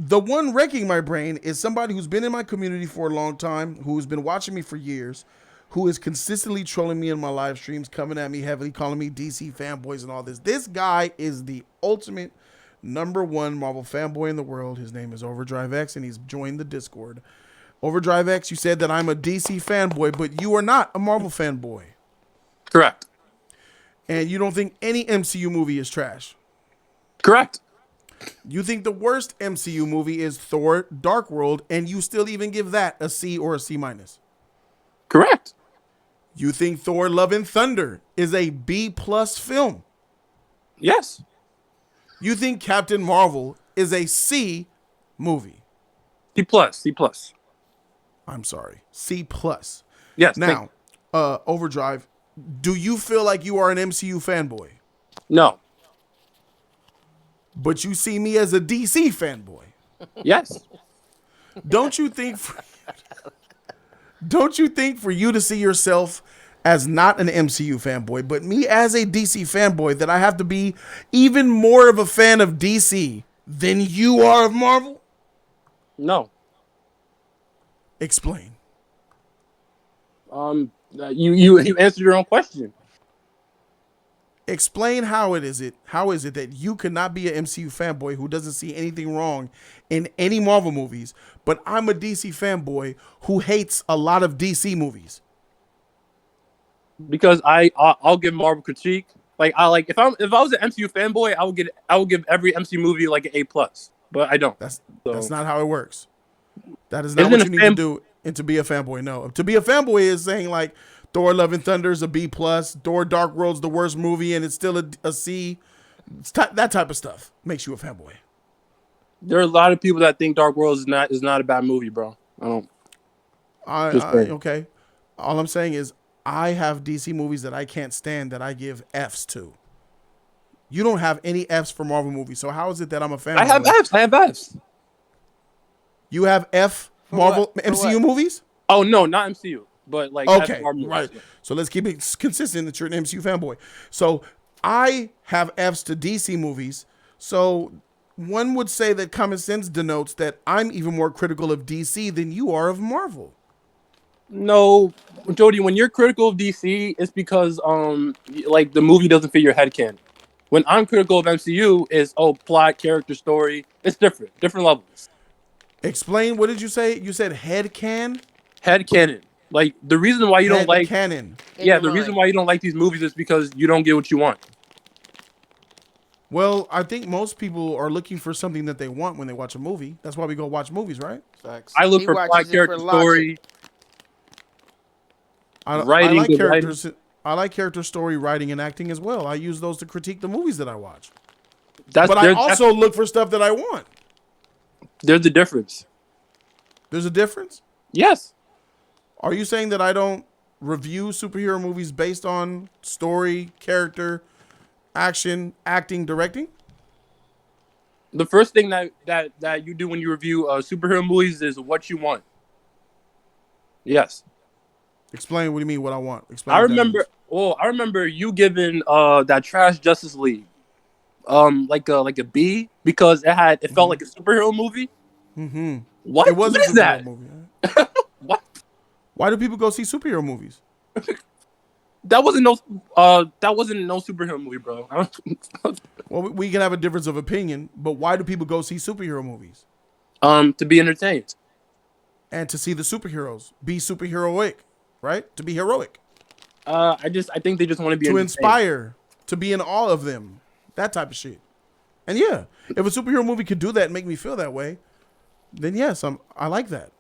The one wrecking my brain is somebody who's been in my community for a long time, who's been watching me for years, who is consistently trolling me in my live streams, coming at me heavily, calling me DC fanboys and all this. This guy is the ultimate number one Marvel fanboy in the world. His name is Overdrive X, and he's joined the Discord. Overdrive X, you said that I'm a DC fanboy, but you are not a Marvel fanboy. Correct. And you don't think any MCU movie is trash. Correct. You think the worst MCU movie is Thor Dark World, and you still even give that a C or a C minus. Correct. You think Thor Love and Thunder is a B plus film. Yes. You think Captain Marvel is a C movie. C plus. C plus. I'm sorry. C plus. Yes. Now, Overdrive, do you feel like you are an MCU fanboy? No. But you see me as a DC fanboy. Yes. Don't you think for you to see yourself as not an MCU fanboy, but me as a DC fanboy, that I have to be even more of a fan of DC than you are of Marvel? No. Explain. You answered your own question. Explain how is it that you could not be an MCU fanboy who doesn't see anything wrong in any Marvel movies, but I'm a DC fanboy who hates a lot of DC movies? Because I'll give Marvel critique. Like if I was an MCU fanboy, I would give every MCU movie like an A plus. But I don't. That's not how it works. That is not what you need to do and to be a fanboy. No. To be a fanboy is saying like Thor Love and Thunder is a B plus, Thor Dark World's the worst movie and it's still a C. That type of stuff makes you a fanboy. There are a lot of people that think Dark World is not a bad movie, bro. Okay. All I'm saying is I have DC movies that I can't stand that I give Fs to. You don't have any Fs for Marvel movies, so how is it that I'm a fanboy? I have Fs. You have F for Marvel what? MCU movies? Oh no, not MCU, but like Okay, Marvel right. movies. So let's keep it consistent that you're an MCU fanboy. So I have Fs to DC movies. So one would say that common sense denotes that I'm even more critical of DC than you are of Marvel. No, Jody, when you're critical of DC, it's because like the movie doesn't fit your headcanon. When I'm critical of MCU, is plot, character, story. It's different levels. Explain, what did you say? You said headcanon? Headcanon. Like the reason why you don't like canon. Yeah, the reason why you don't like these movies is because you don't get what you want. Well, I think most people are looking for something that they want when they watch a movie. That's why we go watch movies, right? Facts. I look He for watches plot, it character, for logic. story. I Writing, like good characters. I like character, story, writing, and acting as well. I use those to critique the movies that I watch. But I also look for stuff that I want. There's a difference. There's a difference? Yes. Are you saying that I don't review superhero movies based on story, character, action, acting, directing? The first thing that you do when you review superhero movies is what you want. Yes. Explain what do you mean what I want. Explain. I remember you giving that trash Justice League like a B because it felt like a superhero movie. Mm-hmm. What? It was what a is that? movie. What? Why do people go see superhero movies? That wasn't no superhero movie, bro. Well, we can have a difference of opinion, but why do people go see superhero movies? To be entertained. And to see the superheroes be superheroic, right? To be heroic. I think they just want to be to inspire, to be in awe of them, that type of shit. And yeah, if a superhero movie could do that and make me feel that way, then yes, I like that.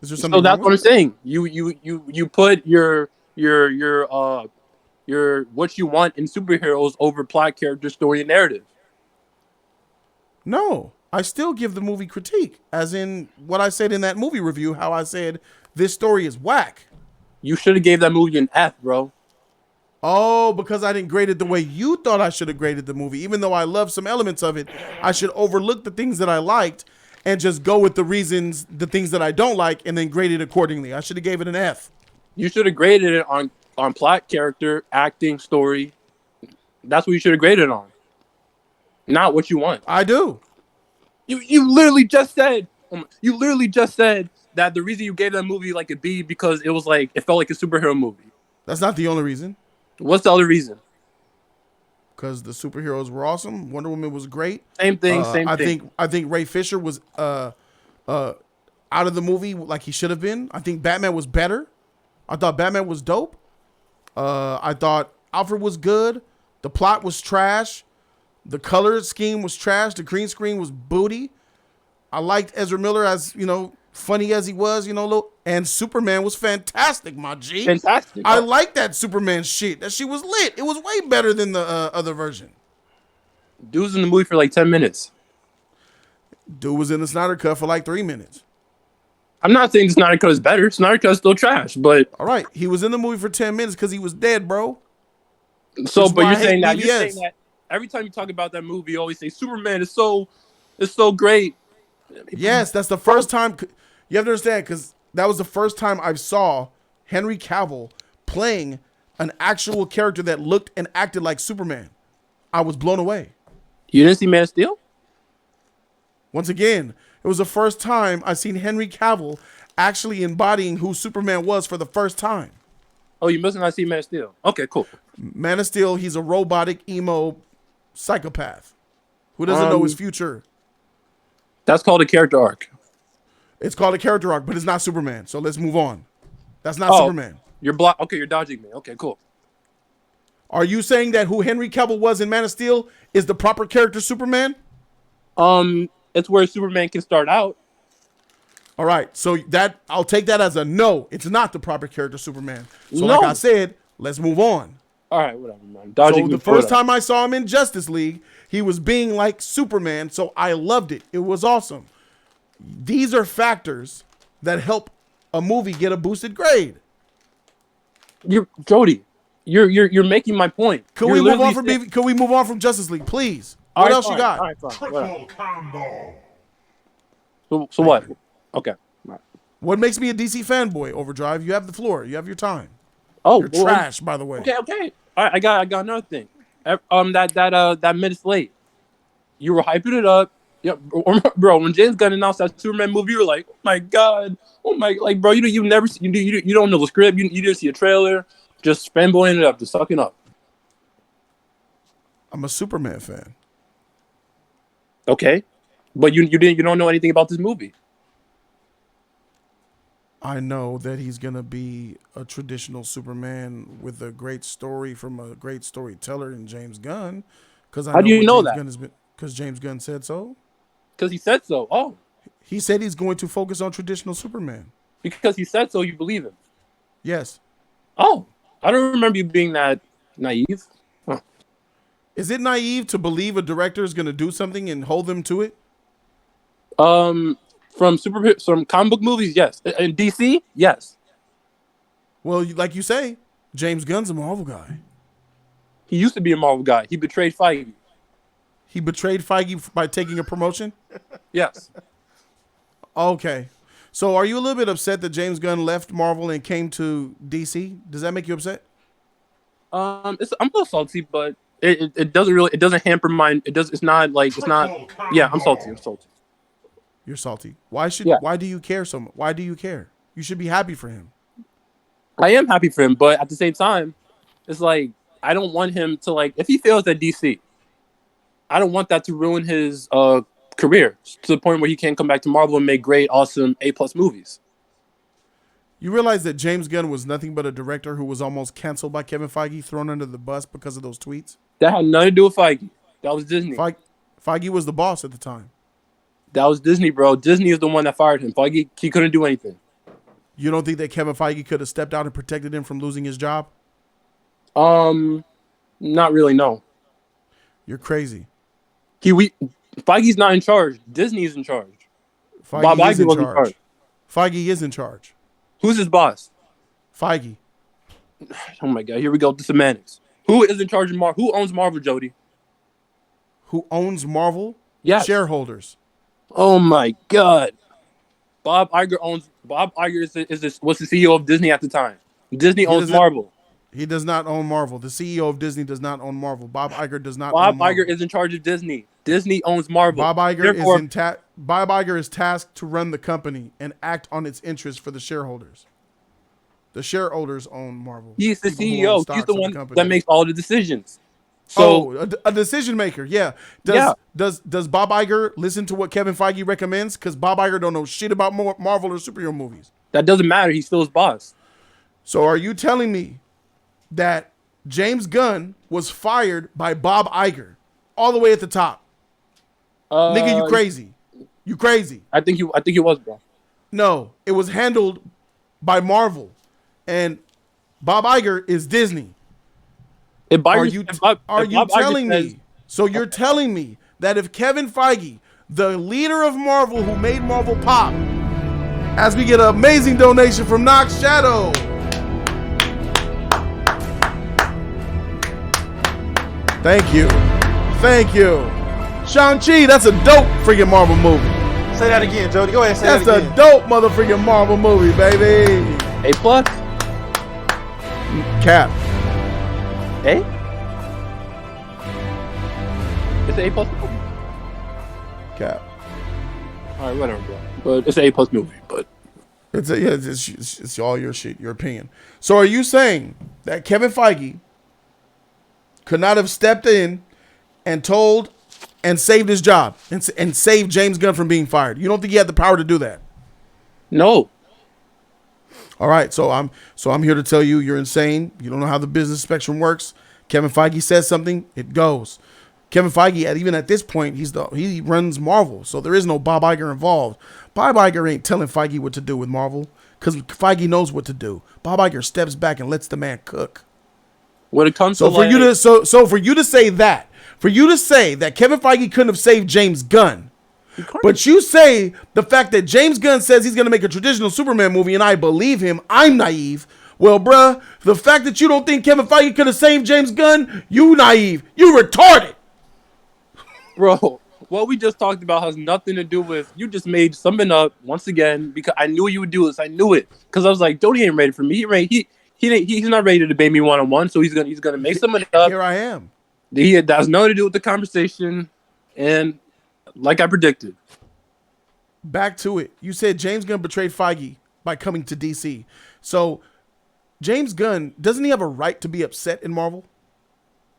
Is there something? So that's what I'm saying. You put your what you want in superheroes over plot, character, story, and narrative. No, I still give the movie critique, as in what I said in that movie review. How I said this story is whack. You should have gave that movie an F, bro. Oh, because I didn't grade it the way you thought I should have graded the movie. Even though I love some elements of it, I should overlook the things that I liked and just go with the things that I don't like, and then grade it accordingly. I should have gave it an F. You should have graded it on plot, character, acting, story. That's what you should have graded on. Not what you want. I do. You literally just said that the reason you gave that movie like a B because it was like it felt like a superhero movie. That's not the only reason. What's the other reason? Because the superheroes were awesome. Wonder Woman was great. Same thing, same I thing. think Ray Fisher was out of the movie like he should have been. I think Batman was better. I thought Batman was dope. I thought Alfred was good. The plot was trash. The color scheme was trash. The green screen was booty. I liked Ezra Miller as, funny as he was, and Superman was fantastic, my G. Fantastic. I like that Superman shit. That shit was lit. It was way better than the other version. Dude was in the movie for like 10 minutes. Dude was in the Snyder Cut for like 3 minutes. I'm not saying Snyder Cut is better. Snyder Cut is still trash, but all right, he was in the movie for 10 minutes because he was dead, bro. So, but you're saying that every time you talk about that movie, you always say Superman is so great. Yes, that's the first time. You have to understand, because that was the first time I saw Henry Cavill playing an actual character that looked and acted like Superman. I was blown away. You didn't see Man of Steel? Once again, it was the first time I seen Henry Cavill actually embodying who Superman was for the first time. Oh, you must not see Man of Steel. Okay, cool. Man of Steel, he's a robotic emo psychopath who doesn't know his future. That's called a character arc. It's called a character arc, but it's not Superman. So let's move on. That's not Superman. You're dodging me. Okay, cool. Are you saying that who Henry Cavill was in Man of Steel is the proper character Superman? It's where Superman can start out. All right, so that I'll take that as a no. It's not the proper character Superman. So No. like I said, let's move on. All right, whatever, man. Dodging So the first time I saw him in Justice League, he was being like Superman, so I loved it. It was awesome. These are factors that help a movie get a boosted grade. Jody, you're making my point. Could we move on from Justice League, please? What else you got? All right, fine. Triple combo. So what? Okay. Right. What makes me a DC fanboy? Overdrive. You have the floor. You have your time. Oh, you're trash, by the way. Okay. All right, I got another thing. That minutes late, you were hyping it up. Yeah, bro. When James Gunn announced that Superman movie, you were like, "Oh my god, like, bro, you don't know the script. You didn't see a trailer. Just fanboying it up, just sucking up." I'm a Superman fan. Okay, but you don't know anything about this movie. I know that he's gonna be a traditional Superman with a great story from a great storyteller in James Gunn. How do you know that? Because James Gunn said so. Because he said so. Oh, he said he's going to focus on traditional Superman. Because he said so, you believe him? Yes. Oh, I don't remember you being that naive. Huh. Is it naive to believe a director is going to do something and hold them to it? From comic book movies, yes. In DC, yes. Well, like you say, James Gunn's a Marvel guy. He used to be a Marvel guy. He betrayed Feige. He betrayed Feige by taking a promotion? Yes. Okay. So are you a little bit upset that James Gunn left Marvel and came to DC? Does that make you upset? I'm a little salty, but it doesn't hamper mine. It's not. Yeah, I'm salty. You're salty. Why do you care so much? Why do you care? You should be happy for him. I am happy for him, but at the same time, it's like I don't want him to if he fails at DC, I don't want that to ruin his career to the point where he can't come back to Marvel and make great, awesome A+ movies. You realize that James Gunn was nothing but a director who was almost canceled by Kevin Feige, thrown under the bus because of those tweets? That had nothing to do with Feige. That was Disney. Feige was the boss at the time. That was Disney, bro. Disney is the one that fired him. Feige, he couldn't do anything. You don't think that Kevin Feige could have stepped out and protected him from losing his job? Not really, no. You're crazy. Feige's not in charge. Disney's in charge. Feige is in charge. Feige is in charge. Who's his boss? Feige. Oh my god, here we go. The semantics. Who is in charge of Marvel? Who owns Marvel, Jody? Who owns Marvel? Yes. Shareholders. Oh my god. Bob Iger was the CEO of Disney at the time. Disney owns Marvel. He does not own Marvel. The CEO of Disney does not own Marvel. Bob Iger does not own Bob Marvel. Iger is in charge of Disney. Disney owns Marvel. Bob Iger Therefore, Bob Iger is tasked to run the company and act on its interests for the shareholders. The shareholders own Marvel. he's the People who own CEO. He's stocks the of one company. that makes all the decisions. So a decision maker. Yeah. Does Bob Iger listen to what Kevin Feige recommends? Because Bob Iger don't know shit about Marvel or superhero movies. that doesn't matter. He's still his boss. So are you telling me that James Gunn was fired by Bob Iger all the way at the top? Nigga, you crazy. You crazy. I think he was, bro. No, it was handled by Marvel. And Bob Iger is Disney. Are you telling me? So you're telling me that if Kevin Feige, the leader of Marvel who made Marvel pop, as we get an amazing donation from Nox Shadow. Thank you. Thank you. Shang-Chi, that's a dope freaking Marvel movie. Say that again, Jody. Go ahead and say That's that again. a dope motherfucking Marvel movie, baby. A plus. Cap. A. It's an A plus. Cap. All right, whatever, bro. But it's an A plus movie. But It's all your shit, your opinion. So are you saying that Kevin Feige could not have stepped in and told and saved his job and saved James Gunn from being fired? You don't think he had the power to do that? no. All right, so I'm here to tell you you're insane. You don't know how the business spectrum works. Kevin Feige says something, it goes. Kevin Feige, even at this point, he runs Marvel, so there is no Bob Iger involved. Bob Iger ain't telling Feige what to do with Marvel because Feige knows what to do. Bob Iger steps back and lets the man cook. When it comes So to for you to say that Kevin Feige couldn't have saved James Gunn, but you say the fact that James Gunn says he's going to make a traditional Superman movie and I believe him, I'm naive. Well, bruh, the fact that you don't think Kevin Feige could have saved James Gunn, you naive. You retarded. bro, what we just talked about has nothing to do with. You just made something up once again because I knew you would do this. I knew it because I was like, Jody ain't ready for me. He's not ready to debate me 1-on-1. So he's gonna make something up. Here I am. That has nothing to do with the conversation, and like I predicted. Back to it. You said James Gunn betrayed Feige by coming to DC. So James Gunn, doesn't he have a right to be upset in Marvel?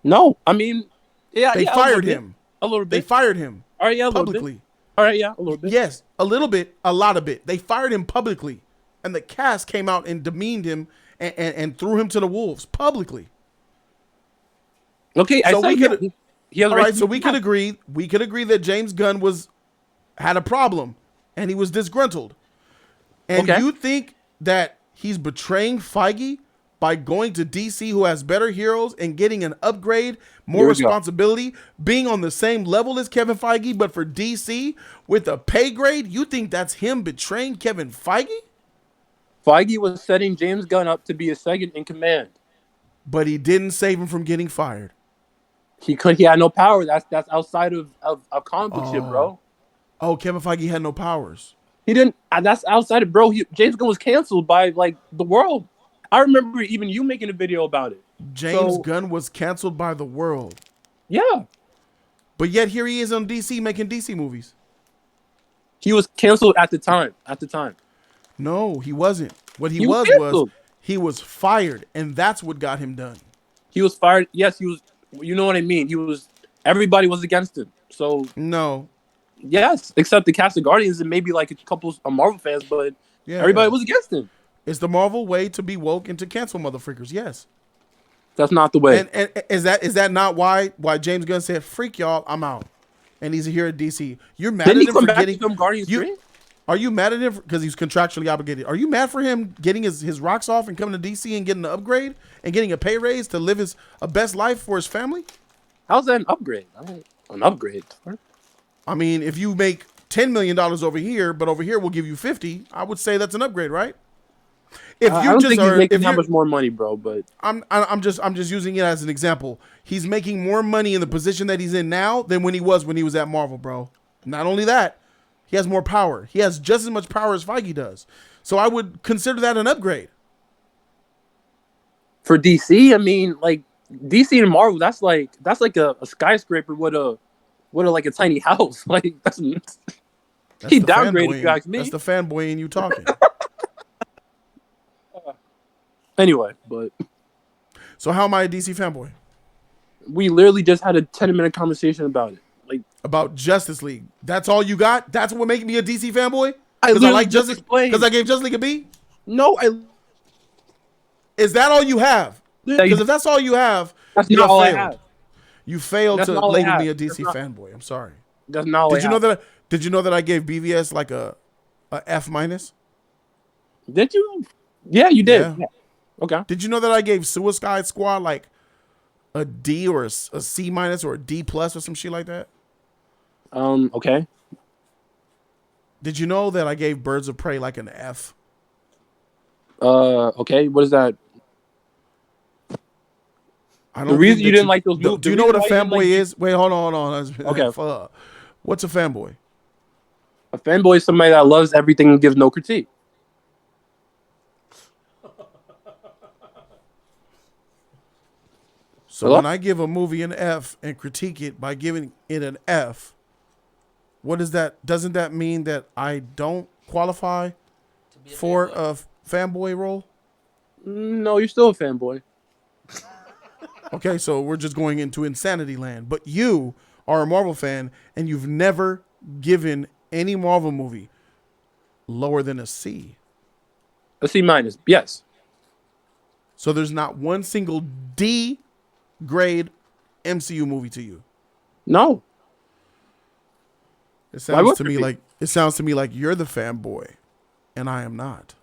No, I mean, yeah, They fired him. a little bit. They fired him. All right, yeah, a publicly. little bit. All right, yeah, a little bit. Yes, a little bit, a lot of it. They fired him publicly, and the cast came out and demeaned him and threw him to the wolves publicly. Okay, So we could. he has All a right, so we can could agree. We could agree that James Gunn had a problem, and he was disgruntled. And Okay. you think that he's betraying Feige by going to DC, who has better heroes and getting an upgrade, more Here we go. responsibility, being on the same level as Kevin Feige, but for DC with a pay grade? You think that's him betraying Kevin Feige? Feige was setting James Gunn up to be a second in command. But he didn't save him from getting fired. He had no power. That's outside of comic book shit, bro. Oh, Kevin Feige had no powers. He didn't. That's outside of bro. James Gunn was canceled by like the world. I remember even you making a video about it. James Gunn was canceled by the world. Yeah, But yet here he is on DC making DC movies. he was canceled at the time. No, he wasn't. What he He was was canceled. he was fired, and that's what got him done. He was fired. Yes, he was. You know what I mean? He was. Everybody was against him. So No. yes, except the cast of Guardians and maybe like a couple of Marvel fans, but Yeah. everybody was against him. It's the Marvel way to be woke and to cancel motherfuckers. Yes. That's not the way. And is that not why James Gunn said, "Freak y'all, I'm out," and he's here at DC? You're mad Didn't at he him come for back getting to film Guardians 3? Are you mad at him because he's contractually obligated? Are you mad for him getting his rocks off and coming to DC and getting an upgrade and getting a pay raise to live a best life for his family? How's that an upgrade? An upgrade. I mean, if you make $10 million over here, but over here we'll give you 50, I would say that's an upgrade, right? If I you don't just think he's are, making if that you're, much more money, bro. But I'm just using it as an example. He's making more money in the position that he's in now than when he was at Marvel, bro. Not only that, he has more power. He has just as much power as Feige does. So I would consider that an upgrade. For DC, I mean, like DC and Marvel, that's like a skyscraper with a like a tiny house. Like That's he the downgraded. If you fanboy. ask That's me. the fanboy in you talking. Anyway, but So how am I a DC fanboy? we literally just had a 10-minute conversation about it. Like About Justice League. That's all you got? That's what making me a DC fanboy? I Because I literally like just Justice. explained. Because I gave Justice League a B. No, Is that all you have? Because if that's all you have, that's you not have all I failed. have. You failed That's to not all I label have. me a DC fanboy. I'm sorry. That's not all Did I you know have. that? Did you know that I gave BVS like a F minus? Did you? Yeah, you did. Yeah. Yeah. Okay. Did you know that I gave Suicide Squad like a D or a C minus or a D plus or some shit like that? Okay. Did you know that I gave Birds of Prey like an F? Okay. What is that? I don't The reason think you that didn't like those movies. Do you know what a fanboy is? Wait, hold on. Okay. What's a fanboy? A fanboy is somebody that loves everything and gives no critique. So Hello? when I give a movie an F and critique it by giving it an F, what is that? Doesn't that mean that I don't qualify for a fanboy role? No, you're still a fanboy. Okay, so we're just going into insanity land. But you are a Marvel fan and you've never given any Marvel movie lower than a C. A C minus. Yes. So there's not one single D grade MCU movie to you. No. It Why sounds would to there me be? like you're the fanboy and I am not.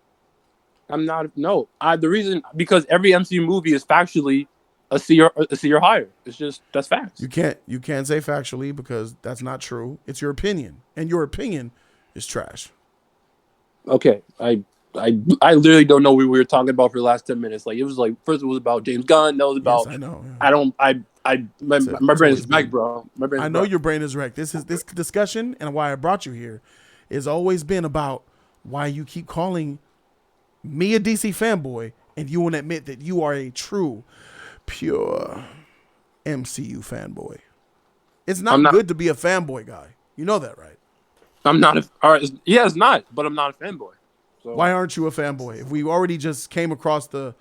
I'm not. No. The reason because every MCU movie is factually a C or higher. It's just that's facts. You can't say factually because that's not true. It's your opinion, and your opinion is trash. Okay. I literally don't know what we were talking about for the last 10 minutes. Like it was like first it was about James Gunn. That was about. Yes, I know. Yeah. I don't. My brain is back, bro. My brain. I know your brain is wrecked. This discussion and why I brought you here has always been about why you keep calling me a DC fanboy and you won't admit that you are a true, pure MCU fanboy. It's not good to be a fanboy guy. You know that, right? I'm not. All right. Yeah, it's not. But I'm not a fanboy. So. Why aren't you a fanboy? If we already just came across the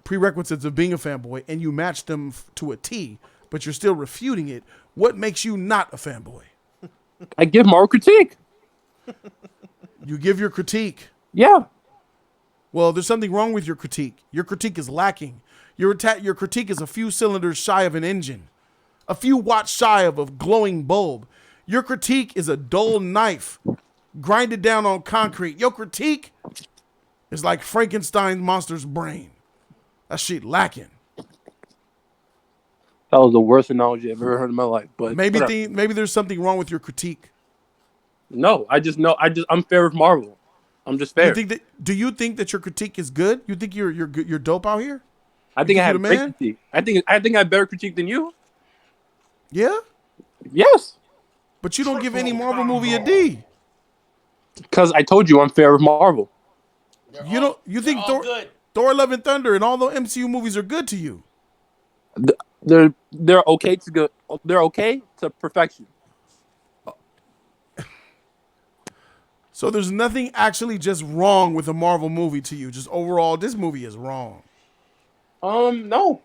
prerequisites of being a fanboy and you matched them to a T, but you're still refuting it, what makes you not a fanboy? I give Marvel critique. You give your critique. Yeah. Well, there's something wrong with your critique. Your critique is lacking. Your critique is a few cylinders shy of an engine, a few watts shy of a glowing bulb. Your critique is a dull knife grinded down on concrete. Your critique is like Frankenstein's monster's brain. That shit lacking. That was the worst analogy I've ever heard in my life. But maybe there's something wrong with your critique. No, I'm fair with Marvel. I'm just fair. Do you think that your critique is good? You think you're dope out here? I think I have great critique. I think I have better critique than you. Yeah? Yes. But you don't give any Marvel movie a D. Because I told you I'm fair with Marvel. You think Thor Love and Thunder and all the MCU movies are good to you? They're okay to go. They're okay to perfection. So there's nothing actually just wrong with a Marvel movie to you. Just overall, this movie is wrong. No.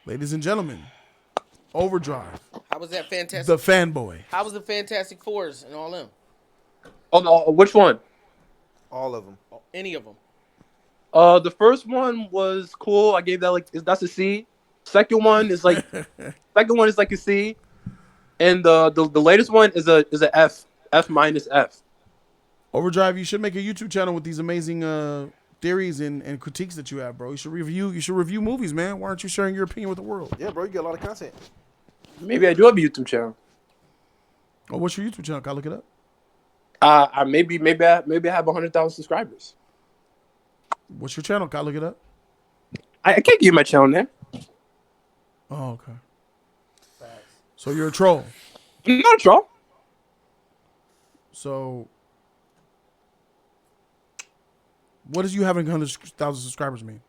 Ladies and gentlemen, Overdrive. How was that fantastic? The fanboy. How was the Fantastic Fours and all them? Oh no, which one? All of them. Any of them? The first one was cool. I gave that that's a C. Second one is like a C, and the latest one is a F minus F. Overdrive. You should make a YouTube channel with these amazing theories and critiques that you have, bro. You should review movies, man. Why aren't you sharing your opinion with the world? Yeah, bro, you get a lot of content. Maybe I do have a YouTube channel. Oh, what's your YouTube channel? Can I look it up? I maybe I have 100,000 subscribers. What's your channel? Can I look it up? I can't give you my channel name. Oh, okay. So you're a troll. I'm not a troll. So What does you having 100,000 subscribers mean?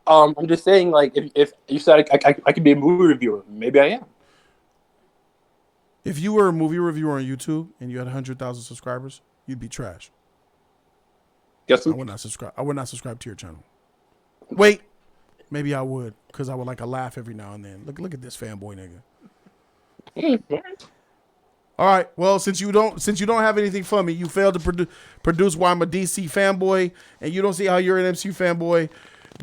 I'm just saying, like, if you said I could be a movie reviewer, maybe I am. If you were a movie reviewer on YouTube and you had 100,000 subscribers, you'd be trash. Guess I who? would not subscribe. I would not subscribe to your channel. Wait, maybe I would, because I would like a laugh every now and then. Look at this fanboy nigga. All right. Well, since you don't have anything for me, you failed to produce why I'm a DC fanboy, and you don't see how you're an MCU fanboy.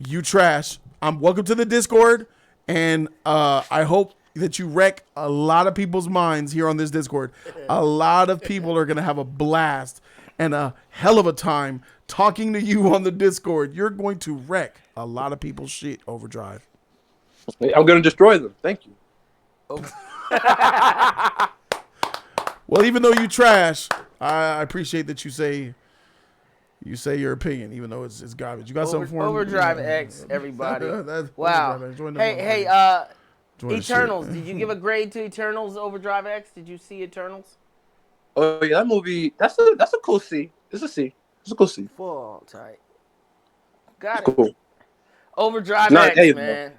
You trash. Welcome to the Discord, and I hope that you wreck a lot of people's minds here on this Discord. A lot of people are gonna have a blast and a hell of a time talking to you on the Discord. You're going to wreck a lot of people's shit, Overdrive. I'm gonna destroy them. Thank you. Well, even though you trash, I appreciate that you say your opinion, even though it's garbage. You got something for him? Overdrive X, everybody. That's Wow. Overdrive X. Join the Hey, motherfucker. Join the shit. Eternals. Did you give a grade to Eternals Overdrive X? Did you see Eternals? Oh yeah, that movie. That's a cool C. It's a C. It's a cool C. Full tight. Got It's it. cool. Overdrive Not X, A, man.